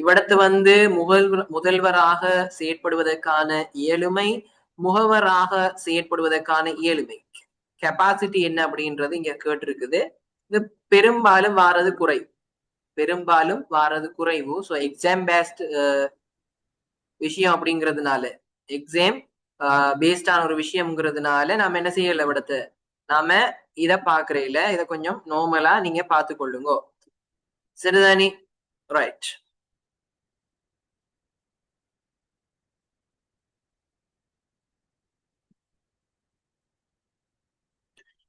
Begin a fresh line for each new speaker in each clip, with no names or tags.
இவ்விடத்து வந்து முதல்வராக செயற்படுவதற்கான இயலுமை, முகவராக செயற்படுவதற்கான இயலுமை, கெப்பாசிட்டி என்ன அப்படின்றது இங்க கேட்டிருக்குது. இது பெரும்பாலும் வாரது குறைவு, பெரும்பாலும் வாரது குறைவு. ஸோ எக்ஸாம் பேஸ்ட் விஷயம் அப்படிங்கிறதுனால, எக்ஸாம் பேஸ்டான ஒரு விஷயம்ங்கிறதுனால நாம என்ன செய்யல விடத்த நாம இத பாக்குறேல, இத கொஞ்சம் நார்மலா நீங்க பார்த்து கொள்ளுங்க. சரிதானே? ரைட்.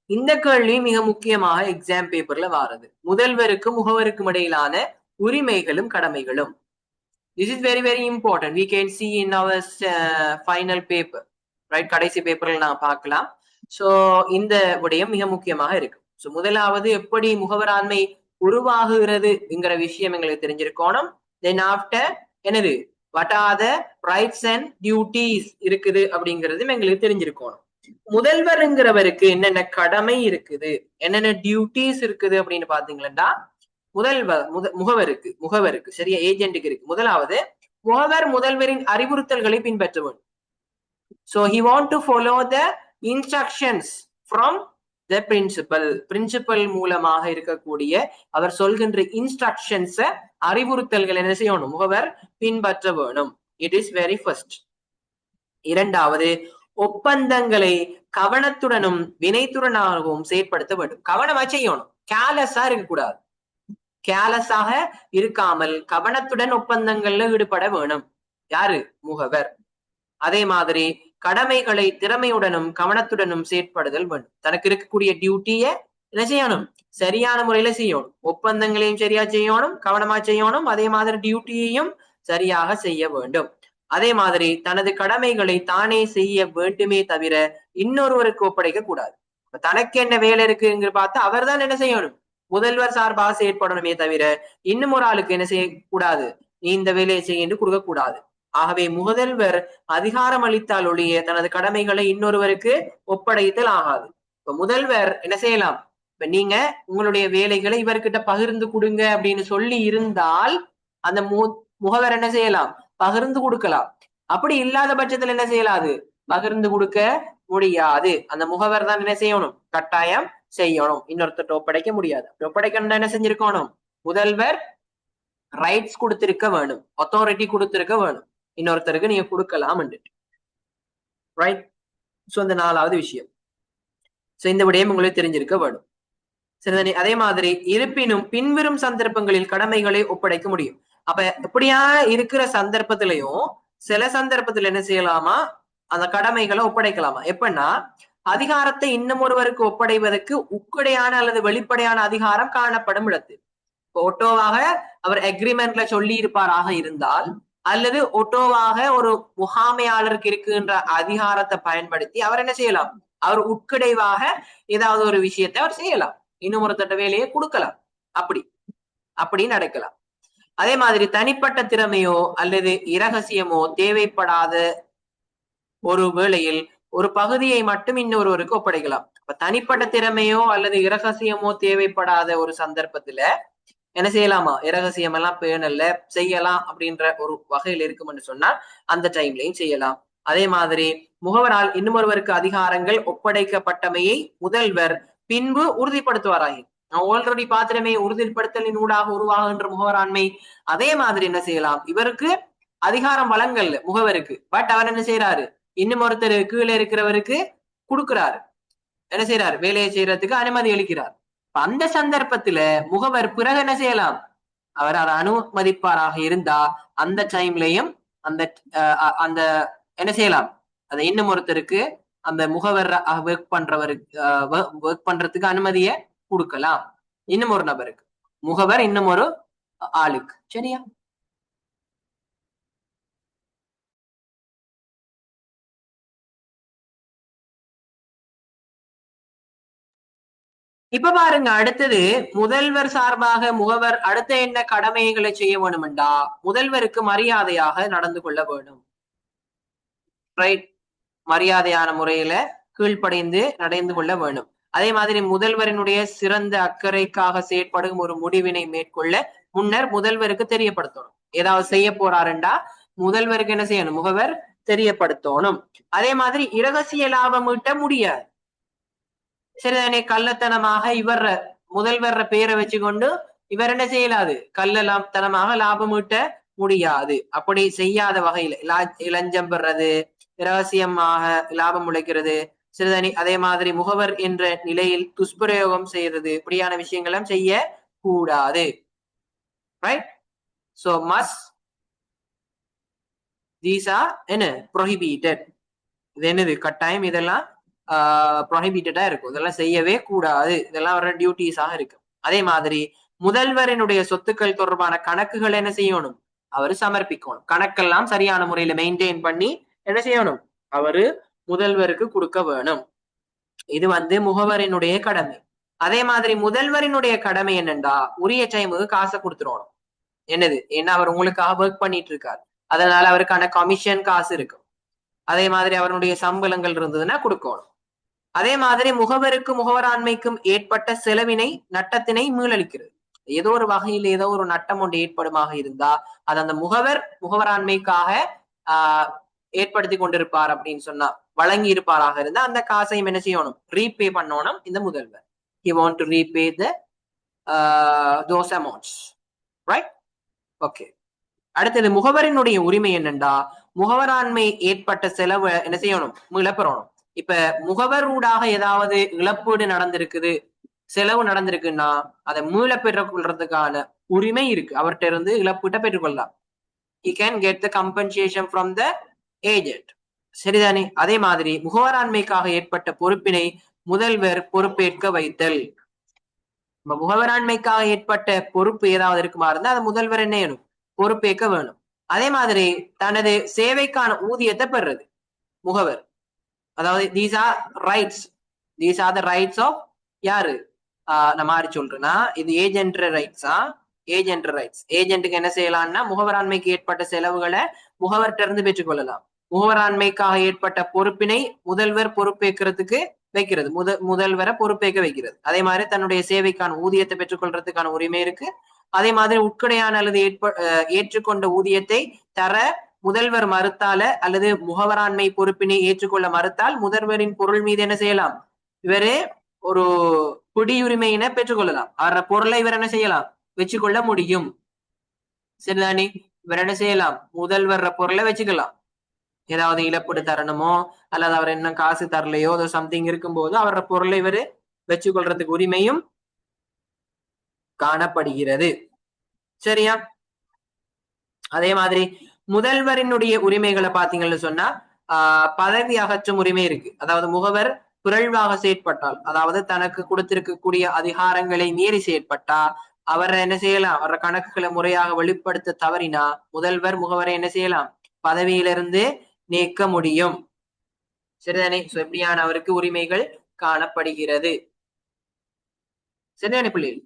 இந்த கேள்வி மிக முக்கியமாக எக்ஸாம் பேப்பர்ல வாரது. முதல்வருக்கும் முகவருக்கும் இடையிலான உரிமைகளும் கடமைகளும். This is very very important. We can see in our final paper, right? கடைசி பேப்பர்ல நான் பார்க்கலாம். சோ இந்த விடயம் மிக முக்கியமாக இருக்கு. சோ முதலாவது எப்படி முகவராண்மை உருவாகுகிறது என்கிற விஷயம் எங்களுக்கு தெரிஞ்சிருக்கணும். தென் ஆஃப்டர் என்னது what are the rights and duties இருக்குது அப்படிங்கிறதும் எங்களுக்கு தெரிஞ்சிருக்கணும். முதல்வருங்கிறவருக்கு என்னென்ன கடமை இருக்குது, என்னென்ன டியூட்டிஸ் இருக்குது அப்படின்னு பாத்தீங்கன்னா, முகவருக்கு சரியா, ஏஜென்ட்டுக்கு இருக்கு. முதலாவது முகவர் முதல்வரின் அறிவுறுத்தல்களை பின்பற்ற வேண்டும். So he want to follow the instructions from the principal மூலமாக இருக்கக்கூடிய அவர் சொல்கின்ற இன்ஸ்ட்ரக்ஷன்ஸ், அறிவுறுத்தல்கள் என்ன செய்யணும், முகவர் பின்பற்ற வேணும். It is very first. இரண்டாவது, ஒப்பந்தங்களை கவனத்துடனும் வினைத்துடனாகவும் செயற்படுத்த வேண்டும். கவனமா செய்யணும், கேர்லெஸ்ஸா இருக்கக்கூடாது. கேர்லெஸ்ஸாக இருக்காமல் கவனத்துடன் ஒப்பந்தங்கள்ல ஈடுபட வேணும். யாரு? முகவர். அதே மாதிரி கடமைகளை திறமையுடனும் கவனத்துடனும் செயற்படுதல் வேண்டும். தனக்கு இருக்கக்கூடிய டியூட்டிய என்ன செய்யணும், சரியான முறையில செய்யணும். ஒப்பந்தங்களையும் சரியா செய்யணும், கவனமா செய்யணும். அதே மாதிரி டியூட்டியையும் சரியாக செய்ய வேண்டும். அதே மாதிரி தனது கடமைகளை தானே செய்ய வேண்டுமே தவிர இன்னொருவருக்கு ஒப்படைக்க கூடாது. தனக்கு என்ன வேலை இருக்குங்கிற பார்த்து அவர் தான் என்ன செய்யணும், முதல்வர் சார்பாக செயற்படணுமே தவிர இன்னும் ஒரு ஆளுக்கு என்ன செய்யக்கூடாது, நீ இந்த வேலையை செய்ய கொடுக்க கூடாது. ஆகவே முதல்வர் அதிகாரம் அளித்தால் ஒழிய தனது கடமைகளை இன்னொருவருக்கு ஒப்படைத்தல் ஆகாது. இப்ப முதல்வர் என்ன செய்யலாம், இப்ப நீங்க உங்களுடைய வேலைகளை இவர்கிட்ட பகிர்ந்து கொடுங்க அப்படின்னு சொல்லி இருந்தால் அந்த முகவர் என்ன செய்யலாம், பகிர்ந்து கொடுக்கலாம். அப்படி இல்லாத பட்சத்துல என்ன செய்யலாது, பகிர்ந்து கொடுக்க முடியாது. அந்த முகவர் தான் என்ன செய்யணும், கட்டாயம் செய்யணும். இன்னொருத்தட்ட ஒப்படைக்க முடியாது. ஒப்படைக்கணும் என்ன செஞ்சிருக்கணும், முதல்வர் ரைட்ஸ் கொடுத்திருக்க வேணும், அத்தாரிட்டி கொடுத்திருக்க வேணும். இன்னொருத்தருக்கு நீங்க கொடுக்கலாம். ரைட். சோ இந்த நாலாவது விஷயம். சோ இந்த விடயம் உங்களுக்கு தெரிஞ்சிருக்க வேணும். சரிதானே? அதே மாதிரி இருப்பினும் பின்வரும் சந்தர்ப்பங்களில் கடமைகளை ஒப்படைக்க முடியும். அப்ப இப்படியா இருக்கிற சந்தர்ப்பத்திலையும் சில சந்தர்ப்பத்துல என்ன செய்யலாமா, அந்த கடமைகளை ஒப்படைக்கலாமா. எப்படின்னா, அதிகாரத்தை இன்னும் ஒருவருக்கு ஒப்படைவதற்கு உக்கடையான அல்லது வெளிப்படையான அதிகாரம் காணப்படும் இடத்து. ஒட்டோவாக அவர் அக்ரிமெண்ட்ல சொல்லி இருப்பாராக இருந்தால், அல்லது ஒட்டோவாக ஒரு முகாமையாளருக்கு இருக்கின்ற அதிகாரத்தை பயன்படுத்தி அவர் என்ன செய்யலாம், அவர் உட்கிடைவாக ஏதாவது ஒரு விஷயத்தை அவர் செய்யலாம், இன்னும் ஒரு தட்ட வேலையை கொடுக்கலாம். அப்படி நடக்கலாம். அதே மாதிரி தனிப்பட்ட திறமையோ அல்லது இரகசியமோ தேவைப்படாத ஒரு வேளையில் ஒரு பகுதியை மட்டும் இன்னொருவருக்கு ஒப்படைக்கலாம். அப்ப தனிப்பட்ட திறமையோ அல்லது இரகசியமோ தேவைப்படாத ஒரு சந்தர்ப்பத்துல என்ன செய்யலாமா, இரகசியம் எல்லாம் பேணல்ல செய்யலாம் அப்படின்ற ஒரு வகையில் இருக்கும்னு சொன்னால் அந்த டைம்லையும் செய்யலாம். அதே மாதிரி முகவரால் இன்னொருவருக்கு அதிகாரங்கள் ஒப்படைக்கப்பட்டமையை முதல்வர் பின்பு உறுதிப்படுத்துவாராகி. நான் ஆல்ரெடி பாத்திரமே உறுதிப்படுத்தலின் ஊடாக உருவாகின்ற முகவராண்மை. அதே மாதிரி என்ன செய்யலாம், இவருக்கு அதிகாரம் வழங்கல்ல முகவருக்கு, பட் அவர் என்ன செய்யறாரு, இன்னும் ஒருத்தர் கீழே இருக்கிறவருக்கு கொடுக்கிறாரு, என்ன செய்யறாரு, வேலையை செய்யறதுக்கு அனுமதி அளிக்கிறார். அந்த சந்தர்ப்பத்துல முகவர் பிறகு என்ன செய்யலாம், அவர் அதை அனுமதிப்பாராக இருந்தா அந்த டைம்லயும் அந்த என்ன செய்யலாம், அதை இன்னும் ஒருத்தருக்கு அந்த முகவர் ஒர்க் பண்றதுக்கு அனுமதியை கொடுக்கலாம், இன்னும் ஒரு நபருக்கு, முகவர் இன்னும் ஒரு ஆளுக்கு. சரியா? இப்ப பாருங்க, அடுத்தது முதல்வர் சார்பாக முகவர் அடுத்த என்ன கடமைகளை செய்ய வேணும்டா, முதல்வருக்கு மரியாதையாக நடந்து கொள்ள வேணும். ரைட். மரியாதையான முறையில கீழ்ப்படைந்து நடந்து கொள்ள வேணும். அதே மாதிரி முதல்வரினுடைய சிறந்த அக்கறைக்காக செயற்படும் ஒரு முடிவினை மேற்கொள்ள முன்னர் முதல்வருக்கு தெரியப்படுத்தணும். ஏதாவது செய்ய போறாருண்டா முதல்வருக்கு என்ன செய்யணும், முகவர் தெரியப்படுத்தணும். அதே மாதிரி இரகசிய லாபம் ஈட்ட முடியாது. சரிதானே, கள்ளத்தனமாக இவர் முதல்வர் பேரை வச்சுக்கொண்டு இவர் என்ன செய்யலாது, கள்ளத்தனமாக லாபம் ஈட்ட முடியாது. அப்படி செய்யாத வகையில் இளஞ்சம் பெறது, இரகசியமாக லாபம் உழைக்கிறது, சிறுதனி அதே மாதிரி முகவர் என்ற நிலையில் துஷ்பிரயோகம் செய்யறது, இப்படியான விஷயங்களும் செய்ய கூடாது. Right? So must these are என்ன ப்ரொஹிபிட்டட். இது என்னது, கட்டாயம் இதெல்லாம் ப்ரொஹிபிட்டடா இருக்கும், இதெல்லாம் செய்யவே கூடாது, இதெல்லாம் வர டியூட்டிஸாக இருக்கு. அதே மாதிரி முதல்வரினுடைய சொத்துக்கள் தொடர்பான கணக்குகள் என்ன செய்யணும், அவரு சமர்ப்பிக்கணும். கணக்கெல்லாம் சரியான முறையில மெயின்டைன் பண்ணி என்ன செய்யணும், அவரு முதல்வருக்கு கொடுக்க வேணும். இது முகவரினுடைய கடமை. அதே மாதிரி முதல்வரினுடைய கடமை என்னண்டா, உரிய டைமுக்கு காசை கொடுத்துருவோம். என்னது, ஏன்னா அவர் உங்களுக்காக ஒர்க் பண்ணிட்டு இருக்காரு, அதனால அவருக்கான கமிஷன் காசு இருக்கும். அதே மாதிரி அவருடைய சம்பளங்கள் இருந்ததுன்னா கொடுக்கணும். அதே மாதிரி முகவருக்கு முகவராண்மைக்கும் ஏற்பட்ட செலவினை நட்டத்தினை மீளளிக்கிறது. ஏதோ ஒரு வகையில் ஏதோ ஒரு நட்டம் ஒன்று ஏற்படுமாக இருந்தா அது அந்த முகவராண்மைக்காக ஏற்படுத்தி கொண்டிருப்பார் அப்படின்னு சொன்னா, வழங்கி இருப்பாராக இருந்தா அந்த காசையும் என்ன செய்யணும், ரீபே பண்ணணும் இந்த முதல்வர். He want to repay those amounts, right? Okay. அடுத்தது முகவரினுடைய உரிமை என்னண்டா, முகவராண்மை ஏற்பட்ட செலவு என்ன செய்யணும், மீளப்பெறணும். இப்ப முகவரூடாக ஏதாவது இழப்பீடு நடந்திருக்குது, செலவு நடந்திருக்குன்னா அதை மீள பெற்றுக்கொள்றதுக்கான உரிமை இருக்கு, அவர்கிட்ட இருந்து இழப்பீட்டை பெற்றுக்கொள்ளலாம். He can get the compensation from the agent. சரிதானே. அதே மாதிரி முகவராண்மைக்காக ஏற்பட்ட பொறுப்பினை முதல்வர் பொறுப்பேற்க வைத்தல். முகவராண்மைக்காக ஏற்பட்ட பொறுப்பு ஏதாவது இருக்குமா இருந்தா அதை முதல்வர் என்ன செய்யணும், பொறுப்பேற்க வேணும். அதே மாதிரி தனது சேவைக்கான ஊதியத்தை பெறுறது முகவர். அதாவது these are rights, these are the rights of யாரு, நான் மாறி சொல்றேன்னா இது ஏஜென்ட் ரைட்ஸா, ஏஜென்ட் ரைட்ஸ். ஏஜென்ட்டுக்கு என்ன செய்யலாம்னா முகவராண்மைக்கு ஏற்பட்ட செலவுகளை முகவர்கிட்ட இருந்து பெற்றுக்கொள்ளலாம். முகவராண்மைக்காக ஏற்பட்ட பொறுப்பினை முதல்வர் பொறுப்பேற்கிறதுக்கு வைக்கிறது, முதல்வரை பொறுப்பேற்க வைக்கிறது. அதே மாதிரி தன்னுடைய சேவைக்கான ஊதியத்தை பெற்றுக்கொள்றதுக்கான உரிமை இருக்கு. அதே மாதிரி உட்கடையான அல்லது ஏற்றுக்கொண்ட ஊதியத்தை தர முதல்வர் மறுத்தால அல்லது முகவராண்மை பொறுப்பினை ஏற்றுக்கொள்ள மறுத்தால் முதல்வரின் பொருள் மீது என்ன செய்யலாம், இவரு ஒரு குடியுரிமையினை பெற்றுக்கொள்ளலாம். அவர பொருளை இவர் என்ன செய்யலாம், வச்சுக்கொள்ள முடியும். சரிதானே. இவர் என்ன செய்யலாம், முதல்வர் பொருளை வச்சுக்கலாம். ஏதாவது இழப்பீடு தரணுமோ அல்லது அவர் என்ன காசு தரலையோ சம்திங் இருக்கும்போது அவர பொருளை இவரு வச்சுக்கொள்றதுக்கு உரிமையும் காணப்படுகிறது. சரியா. அதே மாதிரி முதல்வரினுடைய உரிமைகளை பாத்தீங்கன்னு சொன்னா பதவி அகற்றும் உரிமை இருக்கு. அதாவது முகவர் பிறழ்வாக செயற்பட்டால், அதாவது தனக்கு கொடுத்திருக்கக்கூடிய அதிகாரங்களை மீறி செயற்பட்டா அவரை என்ன செய்யலாம், அவர கணக்குகளை முறையாக வெளிப்படுத்த தவறினா முதல்வர் முகவரை என்ன செய்யலாம், பதவியிலிருந்து நீக்க முடியும். சரிதானே. எப்படியான அவருக்கு உரிமைகள் காணப்படுகிறது. சரிதானே பிள்ளைகள்.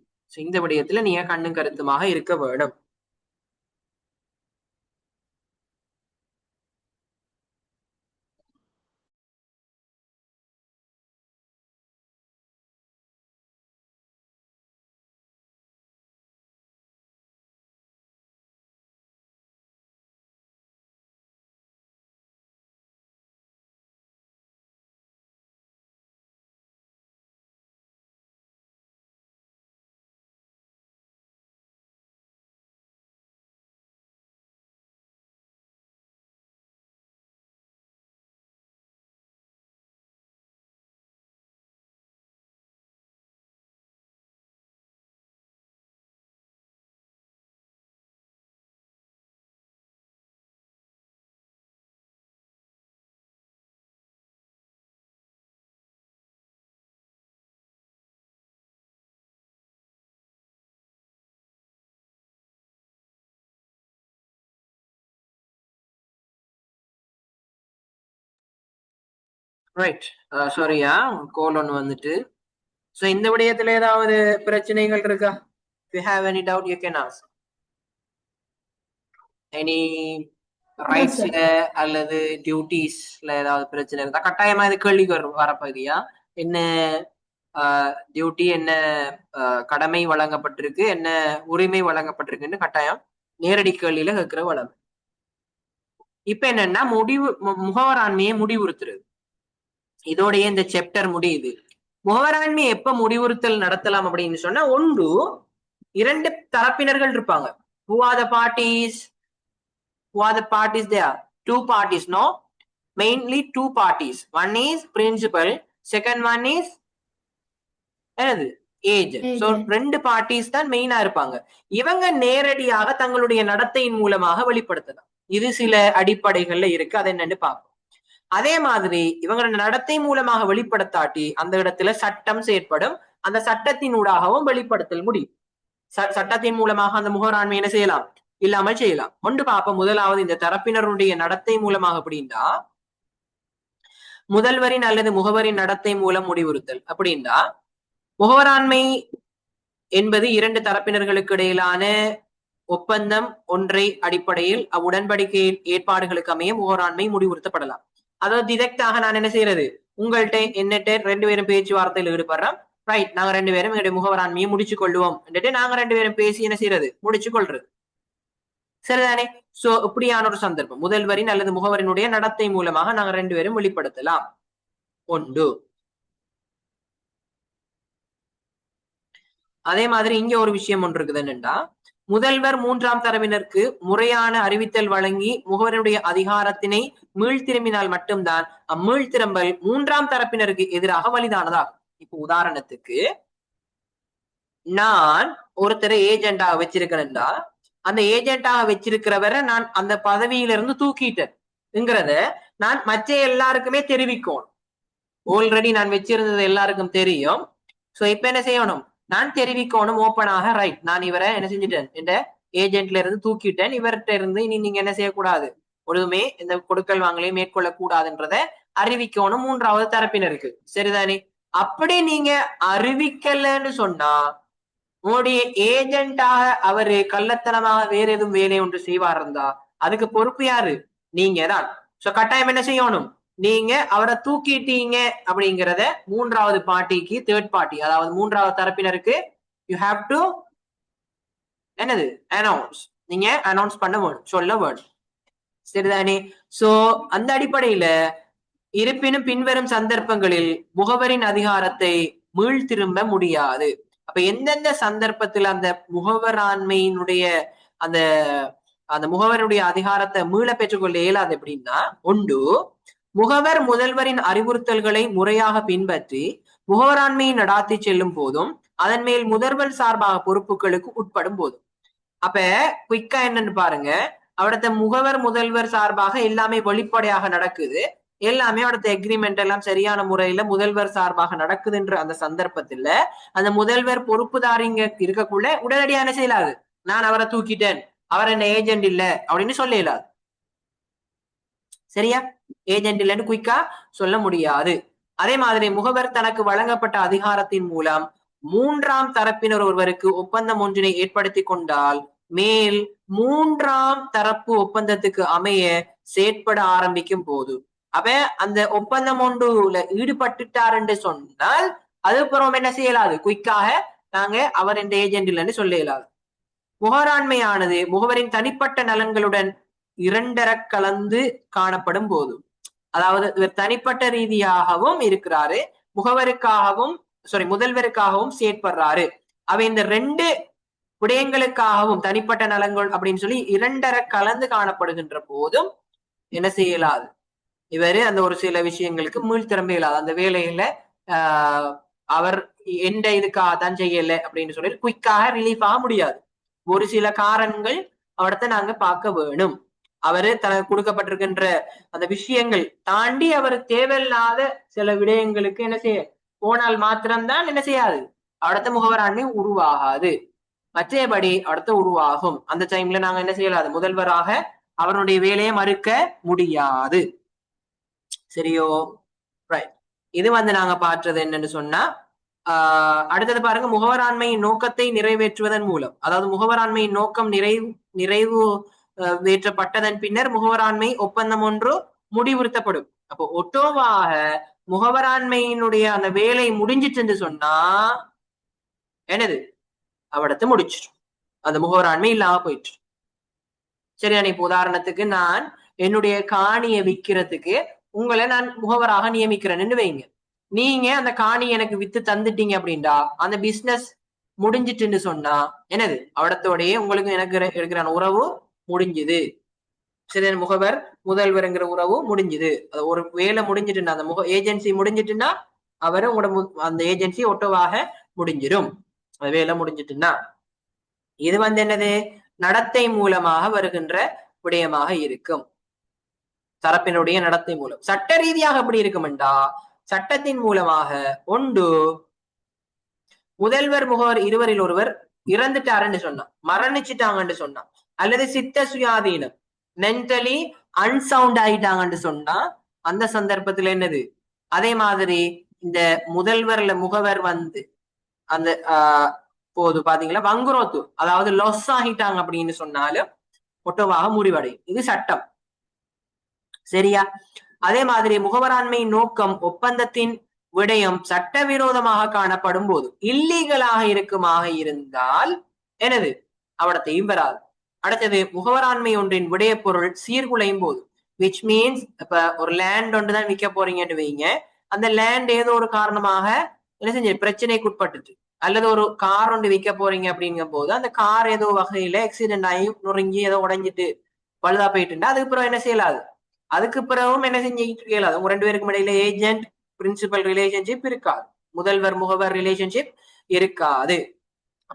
இந்த விடயத்துல நீங்க கண்ணும் கருத்துமாக இருக்க வேண்டும். ரைட். சாரியா, கோல் ஒன்று வந்துட்டு. சோ இந்த விடயத்துல ஏதாவது பிரச்சனைகள் இருக்கா? If you have any doubt you can ask. Any ரைட்ஸ்ல அல்லது டியூட்டிஸ்ல ஏதாவது பிரச்சனை இருந்தா கட்டாயமா இது கேள்விக்கு வரப்பகுதியா, என்ன டியூட்டி, என்ன கடமை வழங்கப்பட்டிருக்கு, என்ன உரிமை வழங்கப்பட்டிருக்குன்னு கட்டாயம் நேரடி கேள்வியில கேட்கிற வளம். இப்ப என்னன்னா முகவராண்மையை முடிவுறுத்துறது. இதோடைய இந்த சாப்டர் முடியுது. முகவராண்மை எப்ப முடிவுறுத்தல் நடத்தலாம் அப்படின்னு சொன்னா, ஒன்று 2 தரப்பினர்கள் இருப்பாங்க. Who are the parties? Who are the parties there? 2 parties, no? Mainly 2 parties. One is principal, second one is என்னது ஏஜென்ட். சோ 2 பார்ட்டிஸ் தான் மெயினா இருப்பாங்க. இவங்க நேரடியாக தங்களுடைய நடத்தையின் மூலமாக வெளிப்படுத்தலாம். இது சில அடிப்படைகள்ல இருக்கு, அதை என்னன்னு பார்ப்போம். அதே மாதிரி இவங்களோட நடத்தை மூலமாக வெளிப்படுத்தாட்டி அந்த இடத்துல சட்டம் செயற்படும். அந்த சட்டத்தினூடாகவும் வெளிப்படுத்தல் முடியும். சட்டத்தின் மூலமாக அந்த முகவராண்மை என்ன செய்யலாம், இல்லாமல் செய்யலாம். ஒன்று பார்ப்போம். முதலாவது இந்த தரப்பினருடைய நடத்தை மூலமாக அப்படின்னா, முதல்வரின் அல்லது முகவரின் நடத்தை மூலம் முடிவுறுத்தல் அப்படின்னா, முகவராண்மை என்பது 2 தரப்பினர்களுக்கு இடையிலான ஒப்பந்தம் ஒன்றை அடிப்படையில் அவ்வுடன்படிக்கை ஏற்பாடுகளுக்கு அமைய முகவராண்மை முடிவுறுத்தப்படலாம். அதாவது டிரெக்டாக நான் என்ன செய்யறது, உங்கள்கிட்ட என்னட்ட 2 பேரும் பேச்சுவார்த்தையில் ஈடுபடுறோம். ரைட், நாங்க 2 பேரும் எங்களுடைய முகவராண்மையை முடிச்சு கொள்ளுவோம் என்றுட்டு நாங்க 2 பேரும் பேசி என்ன செய்யறது, முடிச்சு கொள்றது. சரிதானே? சோ இப்படியான ஒரு சந்தர்ப்பம் முதல்வரின் அல்லது முகவரினுடைய நடத்தை மூலமாக நாங்க 2 பேரும் வெளிப்படுத்தலாம். ஒன்று. அதே மாதிரி இங்க ஒரு விஷயம் ஒன்று இருக்குது. என்னன்னா, முதல்வர் 3ஆம் தரப்பினருக்கு முறையான அறிவித்தல் வழங்கி முகவருடைய அதிகாரத்தினை மீள்திரும்பினால் மட்டும்தான் அம்மீள்திரும்பல் 3ஆம் தரப்பினருக்கு எதிராக வலிதானதாகும். இப்ப உதாரணத்துக்கு, நான் ஒருத்தரை ஏஜென்டாக வச்சிருக்கிறேன்டா, அந்த ஏஜென்டாக வச்சிருக்கிறவரை நான் அந்த பதவியிலிருந்து தூக்கிட்டேன்ங்கிறத நான் மற்ற எல்லாருக்குமே தெரிவிக்கணும். ஆல்ரெடி நான் வச்சிருந்தது எல்லாருக்கும் தெரியும். சோ இப்ப என்ன செய்யணும், நான் தெரிவிக்கணும் ஓப்பனாக. ரைட், நான் இவரை என்ன செஞ்சுட்டேன், இந்த ஏஜென்ட்ல இருந்து தூக்கிட்டேன், இவர்கிட்ட இருந்து இனி நீங்க என்ன செய்யக்கூடாது, ஒழுதுமே இந்த கொடுக்கல் வாங்கலையும் மேற்கொள்ள கூடாதுன்றத அறிவிக்கணும் 3ஆவது தரப்பினருக்கு. சரிதானே? அப்படி நீங்க அறிவிக்கலன்னு சொன்னா, உங்களுடைய ஏஜென்டாக அவரு கள்ளத்தனமாக வேற எதுவும் வேலை ஒன்று செய்வார் இருந்தா அதுக்கு பொறுப்பு யாரு, நீங்க தான். சோ கட்டாயம் என்ன செய்யணும், நீங்க அவரை தூக்கிட்டீங்க அப்படிங்கிறத 3ஆவது பார்ட்டிக்கு, தேர்ட் பார்ட்டி அதாவது 3ஆவது தரப்பினருக்கு யூ ஹாவ் டு என்னது அனௌன்ஸ், நீங்க அனௌன்ஸ் பண்ண வேணும், சொல்ல வேணும். சரிதானே? சோ அந்த அடிப்படையில இருப்பினும் பின்வரும் சந்தர்ப்பங்களில் முகவரின் அதிகாரத்தை மீள் திரும்ப முடியாது. அப்ப எந்தெந்த சந்தர்ப்பத்தில் அந்த முகவராண்மையினுடைய அந்த அந்த முகவருடைய அதிகாரத்தை மீள பெற்றுக்கொள்ள இயலாது அப்படின்னா, ஒன்று, முகவர் முதல்வரின் அறிவுறுத்தல்களை முறையாக பின்பற்றி முகவராண்மையை நடாத்தி செல்லும் போதும் அதன் மேல் முதல்வர் சார்பாக பொறுப்புகளுக்கு உட்படும் போதும். அப்ப குயிக்கா என்னன்னு பாருங்க, அவடத்த முகவர் முதல்வர் சார்பாக எல்லாமே வெளிப்படையாக நடக்குது, எல்லாமே அவடத்த எக்ரிமெண்ட் எல்லாம் சரியான முறையில முதல்வர் சார்பாக நடக்குதுன்ற அந்த சந்தர்ப்பத்துல அந்த முதல்வர் பொறுப்புதாரிங்க இருக்கக்குள்ள உடனடியாக என்ன செய்யலாது, நான் அவரை தூக்கிட்டேன், அவர் என்ன ஏஜென்ட் இல்ல அப்படின்னு சொல்ல இயலாது. சரியா? ஏஜென்ட் இல்லைன்னு குயிக்கா சொல்ல முடியாது. அதே மாதிரி முகவர் தனக்கு வழங்கப்பட்ட அதிகாரத்தின் மூலம் 3ஆம் தரப்பினர் ஒருவருக்கு ஒப்பந்தம் ஒன்றினை ஏற்படுத்தி கொண்டால் மேல் 3ஆம் தரப்பு ஒப்பந்தத்துக்கு அமைய செயற்பட ஆரம்பிக்கும் போது, அப்ப அந்த ஒப்பந்தம் ஒன்றுல ஈடுபட்டுட்டார் என்று சொன்னால் அதுக்கப்புறம் என்ன செய்யலாது, குயிக்காக நாங்க அவர் இந்த ஏஜென்ட் இல்லைன்னு சொல்ல இயலாது. முகவராண்மையானது முகவரின் தனிப்பட்ட நலன்களுடன் இரண்டர கலந்து காணப்படும் போது, அதாவது இவர் தனிப்பட்ட ரீதியாகவும் இருக்கிறாரு, முகவருக்காகவும் முதல்வருக்காகவும் செயற்படுறாரு, அவை இந்த 2 விடயங்களுக்காகவும் தனிப்பட்ட நலன்கள் அப்படின்னு சொல்லி இரண்டர கலந்து காணப்படுகின்ற போதும் என்ன செய்யலாது, இவரு அந்த ஒரு சில விஷயங்களுக்கு மீள் திரும்ப இயலாது. அந்த வேலையில அவர் எந்த இதுக்காக தான் செய்யல அப்படின்னு சொல்லி குயிக்காக ரிலீஃப் ஆக முடியாது. ஒரு சில காரணங்கள் அவடத்தை நாங்க பார்க்க வேணும். அவரு தனக்கு கொடுக்கப்பட்டிருக்கின்ற அந்த விஷயங்கள் தாண்டி அவர் தேவையில்லாத சில விடயங்களுக்கு என்ன செய்ய போனால் மாத்திரம்தான் என்ன செய்யாது, அவடத்த முகவராண்மை உருவாகாது. மற்றபடி அடுத்த உருவாகும். அந்த டைம்ல நாங்க என்ன செய்யலாது, முதல்வராக அவருடைய வேலையை மறுக்க முடியாது. சரியோ? ரைட். இது நாங்க பார்த்தது என்னன்னு சொன்னா, அடுத்தது பாருங்க, முகவராண்மையின் நோக்கத்தை நிறைவேற்றுவதன் மூலம், அதாவது முகவராண்மையின் நோக்கம் நிறைவு வேற்றப்பட்டதன் பின்னர் முகவராண்மை ஒப்பந்தம் ஒன்று முடிவுறுத்தப்படும். அப்போ ஒட்டோவாக முகவராண்மையினுடைய அந்த வேலை முடிஞ்சிட்டு சொன்னா என்னது, அவடத்தை முடிச்சிடும், அந்த முகவராண்மை இல்லாம போயிட்டு. சரியா? இப்ப உதாரணத்துக்கு நான் என்னுடைய காணியை விற்கிறதுக்கு உங்களை நான் முகவராக நியமிக்கிறேன்னு வைங்க. நீங்க அந்த காணி எனக்கு வித்து தந்துட்டீங்க அப்படின்டா அந்த பிசினஸ் முடிஞ்சிட்டுன்னு சொன்னா என்னது அவடத்தோடயே உங்களுக்கு எனக்கு இருக்கிற உறவு முடிஞ்சுது. சரி, முகவர் முதல்வருங்கிற உறவு முடிஞ்சுது. ஒரு வேலை முடிஞ்சிட்டுன்னா அந்த ஏஜென்சி முடிஞ்சிட்டுன்னா அவரு உங்களோட அந்த ஏஜென்சி ஒட்டவாக முடிஞ்சிடும். வேலை முடிஞ்சிட்டுன்னா இது என்னது நடத்தை மூலமாக வருகின்ற விடயமாக இருக்கும். தரப்பினுடைய நடத்தை மூலம். சட்ட ரீதியாக எப்படி இருக்குமெண்டா சட்டத்தின் மூலமாக ஒன்று முதல்வர் முகவர் இருவரில் ஒருவர் இறந்துட்டாருன்னு சொன்னா, மரணிச்சுட்டாங்கன்னு சொன்னா, அல்லது சித்த சுயாதீனம் மென்டலி அன்சவுண்ட் ஆயிட்டாங்கன்னு சொன்னா அந்த சந்தர்ப்பத்துல என்னது அதே மாதிரி இந்த முதல்வர்ல முகவர் அந்த போது பாத்தீங்களா வங்குரோத்து அதாவது லொஸ் ஆகிட்டாங்க அப்படின்னு சொன்னாலும் ஒட்டவாக முடிவடையும். இது சட்டம். சரியா? அதே மாதிரி முகவராண்மை நோக்கம் ஒப்பந்தத்தின் விடயம் சட்டவிரோதமாக காணப்படும் போது இல்லீகலாக இருக்குமாக இருந்தால் எனது அவடத்தையும் பெறாது. அடுத்தது முகவராண்மை ஒன்றின் விடய பொருள் சீர்குலையும் போது விச் மீன்ஸ் இப்ப ஒரு லேண்ட் ஒன்றுதான் விற்க போறீங்கன்னு வைங்க. அந்த லேண்ட் ஏதோ ஒரு காரணமாக என்ன செஞ்சு பிரச்சனைக்குட்பட்டுச்சு அல்லது ஒரு கார் ஒன்று விற்க போறீங்க அப்படிங்கும் போது அந்த கார் ஏதோ வகையில ஆக்சிடென்ட் ஆகி நுறுங்கி ஏதோ உடைஞ்சிட்டு பழுதா போயிட்டுண்டா அதுக்கு பிறகு என்ன செய்யலாது. அதுக்கு பிறகும் என்ன செஞ்சுட்டு இயலாது. உங்க 2 பேருக்கும் இடையில ஏஜென்ட் பிரின்சிபல் ரிலேஷன்ஷிப் இருக்காது. முதல்வர் முகவர் ரிலேஷன்ஷிப் இருக்காது.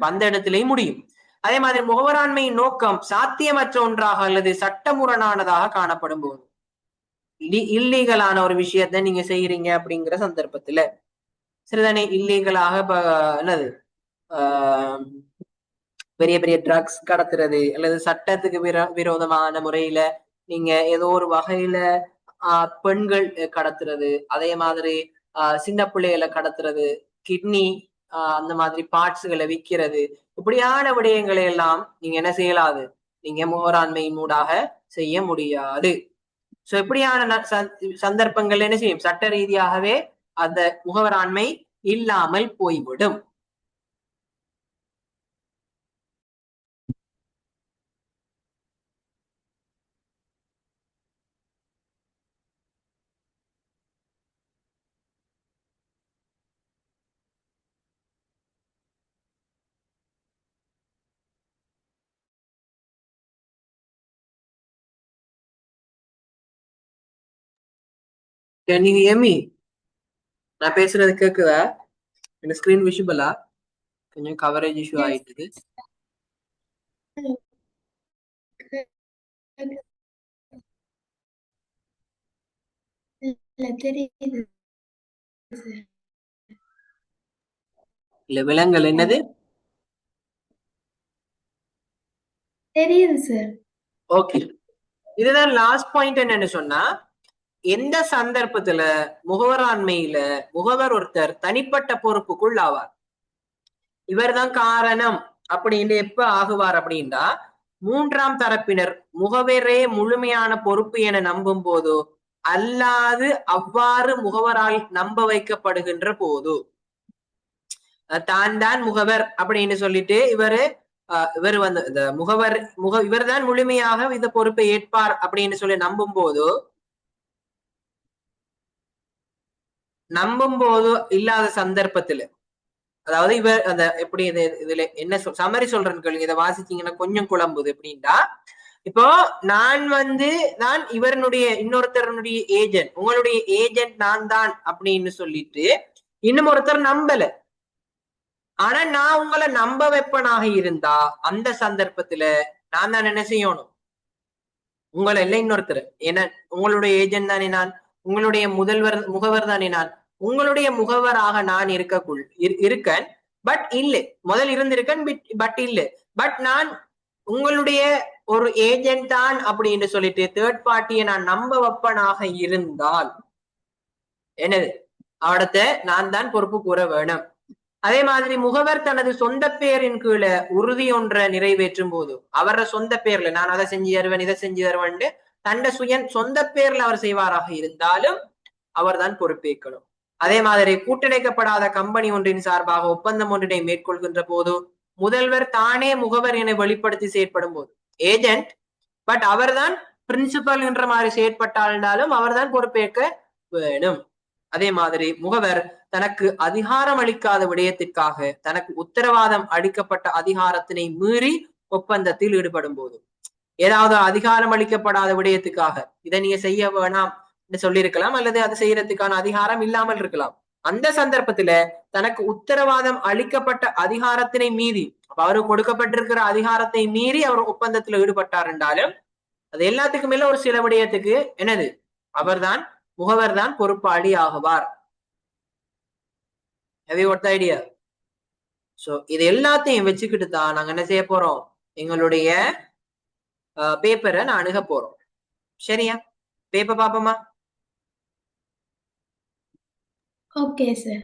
அந்த இடத்திலேயும் முடியும். அதே மாதிரி முகவராண்மையின் நோக்கம் சாத்தியமற்ற ஒன்றாக அல்லது சட்டமுரணானதாக காணப்படும் போது இல்லீகலான ஒரு விஷயத்த நீங்க செய்யறீங்க அப்படிங்கிற சந்தர்ப்பத்துல சரிதானே இல்லீகலாக என்னது பெரிய பெரிய ட்ரக்ஸ் கடத்துறது அல்லது சட்டத்துக்கு விரோதமான முறையில நீங்க ஏதோ ஒரு வகையில பெண்கள் கடத்துறது, அதே மாதிரி சின்ன பிள்ளைகளை கடத்துறது, கிட்னி அந்த மாதிரி பார்ட்ஸ்களை விற்கிறது, இப்படியான விடயங்களை எல்லாம் நீங்க என்ன செய்யலாது நீங்க முகவராண்மையின் மூடாக செய்ய முடியாது. சோ இப்படியான சந்தர்ப்பங்கள் என்ன செய்யும் சட்ட ரீதியாகவே அந்த முகவராண்மை இல்லாமல் போய்விடும். Can you hear me? நான் பேசுறது கேக்குதா? இந்த ஸ்கிரீன் விசிபிளா? கொஞ்சம் கவரேஜ் இஷ்யூ ஆயிட்டு. இல்ல விலங்கல் என்னது
தெரியுது சார்.
ஓகே, இதுதான் லாஸ்ட் பாயிண்ட். என்னன்னு சொன்னா எந்த சந்தர்ப்பத்துல முகவராண்மையில முகவர் ஒருத்தர் தனிப்பட்ட பொறுப்புக்குள் ஆவார், இவர் தான் காரணம் அப்படின்னு எப்ப ஆகுவார் அப்படின்னா 3ஆம் தரப்பினர் முகவரே முழுமையான பொறுப்பு என நம்பும் போதோ அல்லாது அவ்வாறு முகவரால் நம்ப வைக்கப்படுகின்ற போது தான் முகவர் அப்படின்னு சொல்லிட்டு இவர் இந்த முகவர் இவர் தான் முழுமையாக இந்த பொறுப்பை ஏற்பார் அப்படின்னு சொல்லி நம்பும் போது இல்லாத சந்தர்ப்பத்துல அதாவது இவர் அந்த எப்படி இதுல என்ன சமரி சொல்றேன்னு கேளுங்க. இதை வாசிச்சீங்கன்னா கொஞ்சம் குழம்புது எப்படின்னா இப்போ நான் இவருடைய இன்னொருத்தருடைய ஏஜென்ட் உங்களுடைய ஏஜென்ட் நான் தான் அப்படின்னு சொல்லிட்டு இன்னும் ஒருத்தர் நம்பல. ஆனா நான் உங்களை நம்ப வைப்பனாக இருந்தா அந்த சந்தர்ப்பத்துல நான் தான் என்ன செய்யணும் உங்களை இல்லை இன்னொருத்தர் ஏன்னா உங்களுடைய ஏஜென்ட் தானே நான், உங்களுடைய முகவர் தானே நான், உங்களுடைய முகவராக நான் இருக்கேன் பட் இல்லை முதல் இருந்திருக்கேன் பட் இல்லை பட் நான் உங்களுடைய ஒரு ஏஜென்ட் தான் அப்படின்னு சொல்லிட்டு தேர்ட் பார்ட்டியை நான் நம்ப வைப்பனாக இருந்தால் என்னது அவடத்த நான் தான் பொறுப்பு கூற வேணும். அதே மாதிரி முகவர் தனது சொந்த பேரின் கீழே உறுதி ஒன்றை நிறைவேற்றும் போது அவர சொந்த பேர்ல நான் அதை செஞ்சு தருவேன் இதை செஞ்சு தருவேன் தண்ட சொந்த பேர்ல அவர் செய்வாராக இருந்தாலும் அவர் தான் பொறுப்பேற்கணும். அதே மாதிரி கூட்டிணைக்கப்படாத கம்பெனி ஒன்றின் சார்பாக ஒப்பந்தம் ஒன்றினை மேற்கொள்கின்ற போது முதல்வர் தானே முகவர் என வெளிப்படுத்தி செயற்படும் போது ஏஜென்ட் பட் அவர்தான் பிரின்சிபல் என்ற மாதிரி செயற்பட்டாலும் அவர்தான் பொறுப்பேற்க வேணும். அதே மாதிரி முகவர் தனக்கு அதிகாரம் அளிக்காத விடயத்திற்காக தனக்கு உத்தரவாதம் அளிக்கப்பட்ட அதிகாரத்தினை மீறி ஒப்பந்தத்தில் ஈடுபடும் போது, ஏதாவது அதிகாரம் அளிக்கப்படாத விடயத்துக்காக இதை நீங்க செய்ய வேணாம் என்று சொல்லியிருக்கலாம், அல்லது அதை செய்யறதுக்கான அதிகாரம் இல்லாமல் இருக்கலாம். அந்த சந்தர்ப்பத்துல தனக்கு உத்தரவாதம் அளிக்கப்பட்ட அதிகாரத்தினை மீறி, அவருக்கு கொடுக்கப்பட்டிருக்கிற அதிகாரத்தை மீறி அவர் ஒப்பந்தத்தில் ஈடுபட்டார் என்றாலும் அது எல்லாத்துக்கும் மேல ஒரு சில விடயத்துக்கு என்னது அவர்தான் முகவர் தான் பொறுப்பாளி ஆகுவார். Have you got the idea? So இது எல்லாத்தையும் வச்சுக்கிட்டு தான் நாங்க என்ன செய்ய போறோம், எங்களுடைய பேப்பரை நான் அணுக போறோம். சரியா? பேப்பர் பாப்போமா?
Okay, sir.